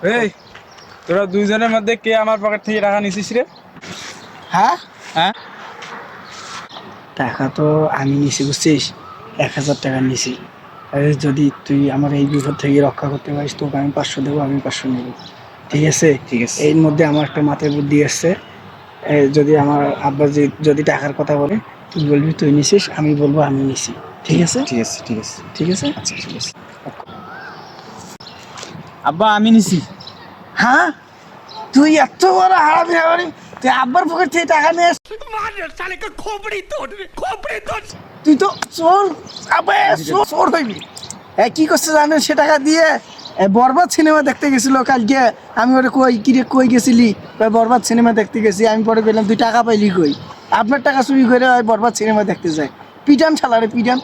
এই তোরা দুইজনের মধ্যে কে আমার পকেট থেকে টাকা নিছিস রে? হ্যাঁ, হ্যাঁ, টাকা তো আমি নিছি বুঝছিস, 1,000 টাকা নিছি। আরে যদি তুই আমার এই বিপদ থেকে রক্ষা করতে পারিস তোকে আমি 500 দেবো, আমি 500 নেবো, ঠিক আছে? ঠিক আছে। এর মধ্যে আমার একটা মাথায় বুদ্ধি আসছে। যদি আমার আব্বা যদি টাকার কথা বলে, তুই বলবি তুই নিছিস, আমি বলবো আমি নিছি, ঠিক আছে? ঠিক আছে, ঠিক আছে। ঠিক আছে। আচ্ছা, ঠিক আছে। আব্বা, আমি নিছি। হ্যাঁ, তুই এত বড় হারামি হারামি, তুই আব্বার পকেট থেকে টাকা নিয়ে তুই তো চোর, আবে চোর হইবি। কি করছে জানেন? সে টাকা দিয়ে বরবাদ সিনেমা দেখতে গেছিল কালকে। আমি ওরে কই কিরে কই গেছিলি? কই বরবাদ সিনেমা দেখতে গেছি। আমি পরে বললাম তুই টাকা পাইলি কই? আপনার টাকা চুরি করে ওই বরবাদ সিনেমা দেখতে যায়। পিটান শালারে পিটান।